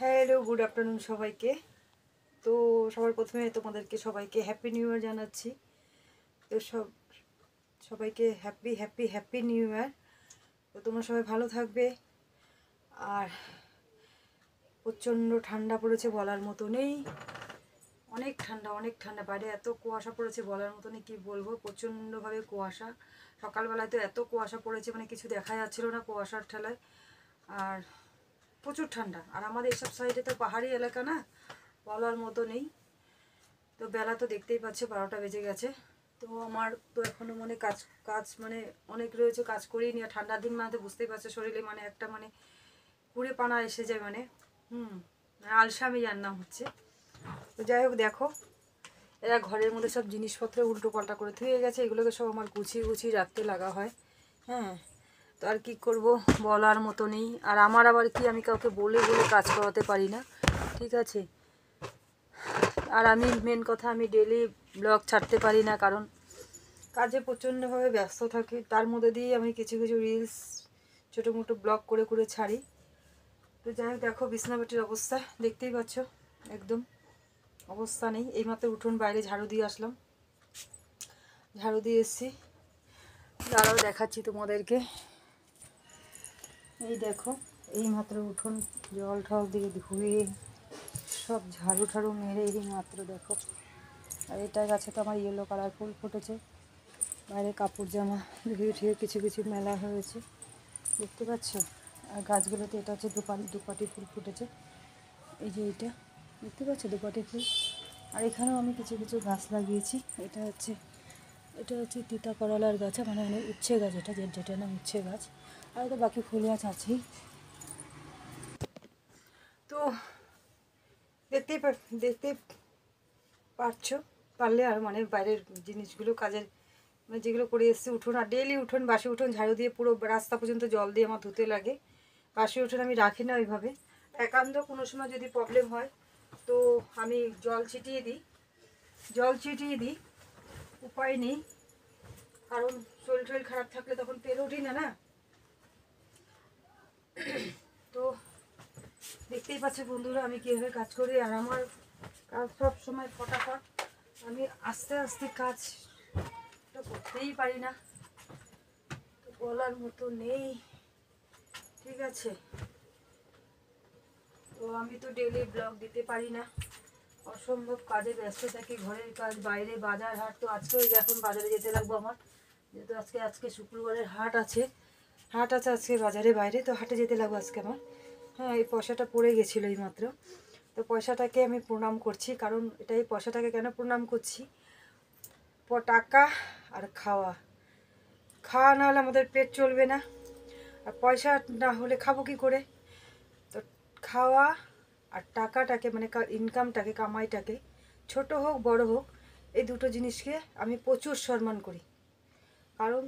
Hello, good afternoon সবাইকে। তো সবার প্রথমে তোমাদেরকে সবাইকে হ্যাপি নিউ ইয়ার জানাচ্ছি। তো সবাইকে happy happy happy new year. তো তোমরা সবাই ভালো থাকবে। আর প্রচণ্ড ঠান্ডা পড়েছে, বলার মতো নেই। অনেক ঠান্ডা বাইরে, এত কুয়াশা পড়েছে বলার মতো নেই। কী বলবো, প্রচণ্ডভাবে কুয়াশা। সকালবেলায় তো এত কুয়াশা পড়েছে, মানে কিছু দেখা যাচ্ছিল না কুয়াশার ঠেলায়। আর প্রচুর ঠান্ডা। আর আমাদের এইসব সাইডে তো পাহাড়ি এলাকা না, বলার মতো নেই। তো বেলা তো দেখতেই পাচ্ছে 12টা বেজে গেছে। তো আমার তো এখনও মনে কাজ মানে অনেক রয়েছে, কাজ করিয়ে নিয়ে। ঠান্ডার দিন মানে তো বুঝতেই পারছো, শরীরে মানে একটা মানে কুড়ে পানা এসে যায়, মানে আলসামি রান্না হচ্ছে। তো যাই হোক, দেখো এরা ঘরের মধ্যে সব জিনিসপত্র উল্টো পাল্টা করে ধুয়ে গেছে। এগুলোকে সব আমার গুছিয়ে রাখতে লাগা হয়। হ্যাঁ, তো আর কী করবো, বলার মতো নেই। আর আমার আবার কি, আমি কাউকে বলে কাজ করাতে পারি না, ঠিক আছে। আর আমি মেন কথা, আমি ডেলি ব্লগ ছাড়তে পারি না, কারণ কাজে প্রচণ্ডভাবে ব্যস্ত থাকি। তার মধ্যে দিয়ে আমি কিছু রিলস ছোটো মোটো ব্লগ করে ছাড়ি। তো যাই হোক, দেখো বিছনাবাটির অবস্থা দেখতেই পাচ্ছ, একদম অবস্থা নেই। এইমাত্র উঠোন বাইরে ঝাড়ু দিয়ে আসলাম, ঝাড়ু দিয়ে এসেছি। দাঁড়াও দেখাচ্ছি তোমাদেরকে। এই দেখো, এইমাত্র উঠোন জল ঠল দিয়ে ধুয়ে সব ঝাড়ু মেরে এই মাত্র দেখো। আর এটার গাছে তো আমার ইয়েলো কালার ফুল ফুটেছে। বাইরে কাপড় জামা ধুয়ে কিছু মেলা হয়েছে, দেখতে পাচ্ছ। আর গাছগুলোতে এটা হচ্ছে দুপাটি ফুল ফুটেছে। এই যে এইটা দেখতে পাচ্ছ, দুপাটি ফুল। আর এখানেও আমি কিছু গাছ লাগিয়েছি। এটা হচ্ছে তিতা করলার গাছ, মানে উচ্ছে গাছ, যেটা না উচ্ছে গাছ। আর তো বাকি ফুল গাছ আছেই। তো দেখতে পারছো, পারলে আর মানে বাইরের জিনিসগুলো কাজের মানে যেগুলো করে এসেছি। উঠোন আর ডেইলি বাসি উঠোন ঝাড়ু দিয়ে পুরো রাস্তা পর্যন্ত জল দিয়ে আমার ধুতে লাগে। বাসি উঠোন আমি রাখি না ওইভাবে। একান্ত কোনো সময় যদি প্রবলেম হয় তো আমি জল ছিটিয়ে দিই। উপায় নেই, কারণ শরীর খারাপ থাকলে তখন পেরে উঠি না। তো দেখতেই পাচ্ছে বন্ধুরা আমি কীভাবে কাজ করি। আর আমার কাজ সব সময় ফটাফট, আমি আস্তে কাজ করতেই পারি না, তো বলার মতো নেই, ঠিক আছে। তো আমি তো ডেলি ব্লগ দিতে পারি না, অসম্ভব কাজে ব্যস্ত থাকি। ঘরের কাজ, বাইরে বাজার হাট। তো আজকেও এখন বাজারে যেতে লাগবো আমার, যেহেতু আজকে শুক্রবারের হাট আছে আজকে বাজারে বাইরে। তো হাটে যেতে লাগবো আজকে আমার। হ্যাঁ, এই পয়সাটা পড়ে গেছিলো এই মাত্র। তো পয়সাটাকে আমি প্রণাম করছি, কারণ এই পয়সাটাকে কেন প্রণাম করছি, টাকা আর খাওয়া না হলে আমাদের পেট চলবে না। আর পয়সা না হলে খাবো কী করে। তো খাওয়া আর টাকাটাকে মানে ইনকামটাকে, কামাইটাকে, ছোট হোক বড় হোক, এই দুটো জিনিসকে আমি প্রচুর সম্মান করি। কারণ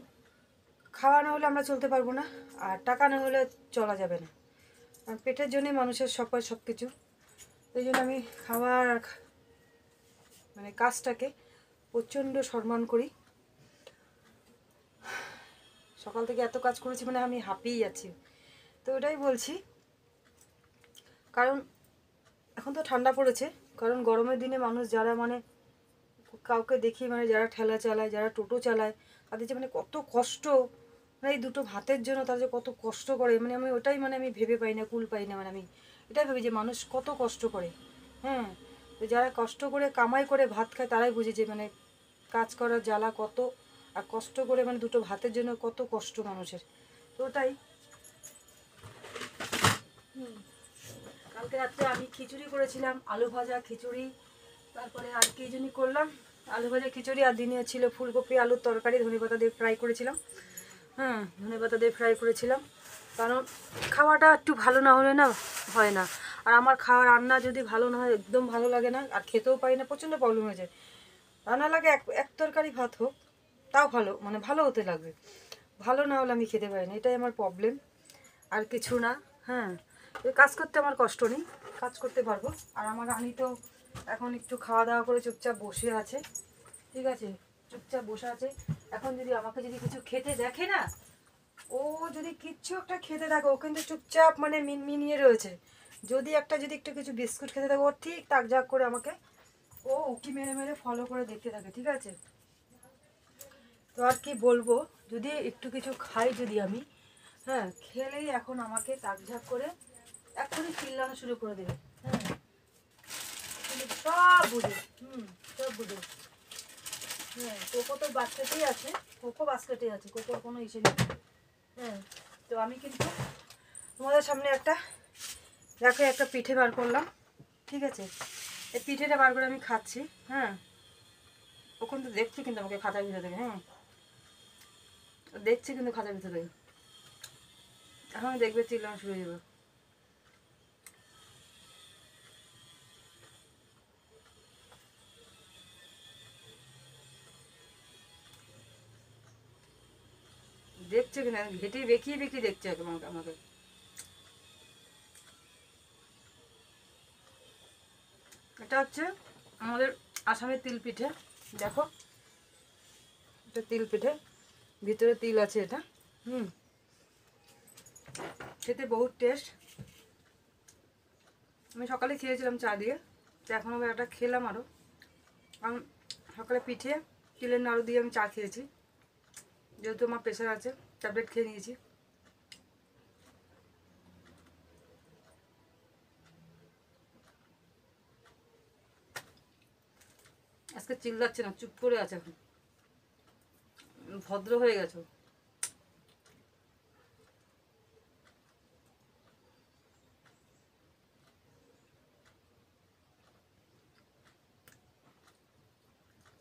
খাওয়া না হলে আমরা চলতে পারবো না, আর টাকা না হলে চলা যাবে না। কারণ পেটের জন্যই মানুষের সব কিছু। এই জন্য আমি খাওয়ার মানে কাজটাকে প্রচণ্ড সম্মান করি। সকাল থেকে এত কাজ করেছি, মানে আমি হাঁপিয়ে যাচ্ছি। তো ওটাই বলছি, কারণ এখন তো ঠান্ডা পড়েছে। কারণ গরমের দিনে মানুষ যারা মানে কাউকে দেখি, মানে যারা ঠেলা চালায়, যারা টোটো চালায়, তাদের যে মানে কত কষ্ট, মানে এই দুটো ভাতের জন্য তারা যে কত কষ্ট করে, মানে আমি ওটাই মানে আমি ভেবে পাই না, কুল পাই না। মানে আমি এটাই ভাবি যে মানুষ কত কষ্ট করে। হ্যাঁ, তো যারা কষ্ট করে কামাই করে ভাত খায় তারাই বুঝে যে মানে কাজ করার জ্বালা কত, আর কষ্ট করে মানে দুটো ভাতের জন্য কত কষ্ট মানুষের। তো ওটাই। কালকে রাত্রে আমি খিচুড়ি করেছিলাম, আলু ভাজা খিচুড়ি। তারপরে আর কি জানি করলাম, আলু ভাজা খিচুড়ি। আর দিনে ছিল ফুলকপি আলুর তরকারি, ধনেপাতা দিয়ে ফ্রাই করেছিলাম। হ্যাঁ, ধনেপাতা দিয়ে ফ্রাই করেছিলাম। কারণ খাওয়াটা একটু ভালো না হলে না হয় না। আর আমার খাওয়া রান্না যদি ভালো না হয়, একদম ভালো লাগে না, আর খেতেও পারি না, প্রচণ্ড প্রবলেম হয়ে যায়। রান্না লাগে এক তরকারি ভাত হোক, তাও ভালো, মানে ভালো হতে লাগবে। ভালো না হলে আমি খেতে পারি না, এটাই আমার প্রবলেম, আর কিছু না। হ্যাঁ, কাজ করতে আমার কষ্ট নেই, কাজ করতে পারবো। আর আমার রানী তো এখন একটু খাওয়া দাওয়া করে চুপচাপ বসে আছে, ঠিক আছে, চুপচাপ বসে আছে। এখন যদি আমাকে যদি কিছু খেতে দেখে না, ও যদি কিচ্ছু একটা খেতে দেখে, ও কিন্তু চুপচাপ মানে মিনমিনিয়ে রয়েছে, যদি একটু কিছু বিস্কুট খেতে থাকে, ও ঠিক তাক ঝাক করে আমাকে ও উকি মেরে মেরে ফলো করে দেখতে থাকে, ঠিক আছে? তো আর কি বলবো, যদি একটু কিছু খাই যদি আমি, হ্যাঁ খেলেই এখন আমাকে তাক ঝাক করে এখনই চিল্লানো শুরু করে দেবে। হ্যাঁ সব বুঝে, সব বুঝে। হ্যাঁ কোকো তো বাস্কেটেই আছে, কোকো বাস্কেটেই আছে, কোকোর কোনো ইসে নেই। হ্যাঁ তো আমি কিন্তু তোমাদের সামনে দেখো একটা পিঠে বার করলাম, ঠিক আছে? এই পিঠেটা বার করে আমি খাচ্ছি। হ্যাঁ ওখান তো দেখছি কিন্তু আমাকে খাতার ভিতর থেকে, হ্যাঁ দেখছি কিন্তু খাতার ভিতর থেকে, এখন দেখবে চিল্লানো শুরু হয়ে যাবে। দেখছে কিনা ঘেটে বেঁকিয়ে বেঁকিয়ে দেখছে আমাকে আমাকে এটা হচ্ছে আমাদের আসামের তিল পিঠে। দেখো এটা তিল পিঠে, ভিতরে তিল আছে এটা। খেতে বহুত টেস্ট। আমি সকালে খেয়েছিলাম চা দিয়ে, তো এখন আবার একটা খেলাম আরও। কারণ সকালে পিঠে তিলের নাড়ু দিয়ে আমি চা খেয়েছি, যেহেতু আমার প্রেশার আছে, ট্যাবলেট খেয়ে নিয়েছি। আজকে চিল্লাচ্ছে না, চুপ করে আছে, এখন ভদ্র হয়ে গেছো।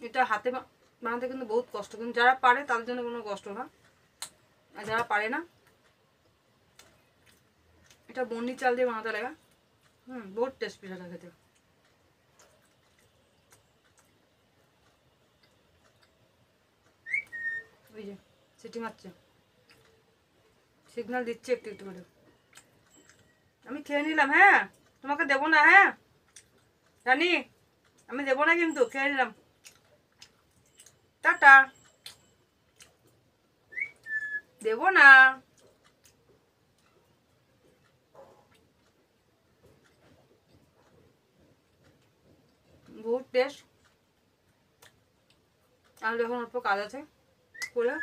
এটা হাতে বানাতে কিন্তু বহুত কষ্ট, কিন্তু যারা পারে তাদের জন্য কোনো কষ্ট না, আর যারা পারে না, এটা বন্নি চাল দিয়ে বানাতে লাগে। বহুত টেস্ট পিঠাটা খেতে। ওই যে সিটি মারছে, সিগন্যাল দিচ্ছে একটু একটু করে। আমি খেয়ে নিলাম, হ্যাঁ তোমাকে দেবো না, হ্যাঁ জানি, আমি দেবো না কিন্তু, খেয়ে নিলাম, টাটা, দেবো না। বহুত টেস্ট। আর যখন অল্প কাজ আছে করে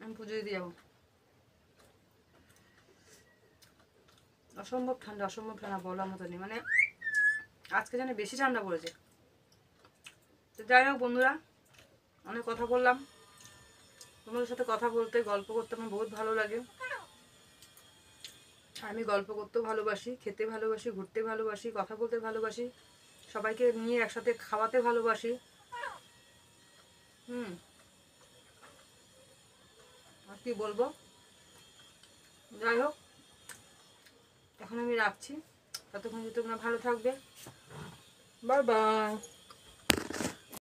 আমি পুজো দিতে যাবো। অসম্ভব ঠান্ডা বলার মতো নেই, মানে আজকে যেন বেশি ঠান্ডা পড়েছে। তো যাই হোক বন্ধুরা, অনেক কথা বললাম, তোমাদের সাথে কথা বলতে গল্প করতে আমার বহুত ভালো লাগে। আমি গল্প করতেও ভালোবাসি, খেতে ভালোবাসি, ঘুরতে ভালোবাসি, কথা বলতে ভালোবাসি, সবাইকে নিয়ে একসাথে খাওয়াতে ভালোবাসি। আর কি বলবো, যাই হোক এখন আমি রাখছি, ততক্ষণ যদি তোমরা ভালো থাকবে। Bye bye.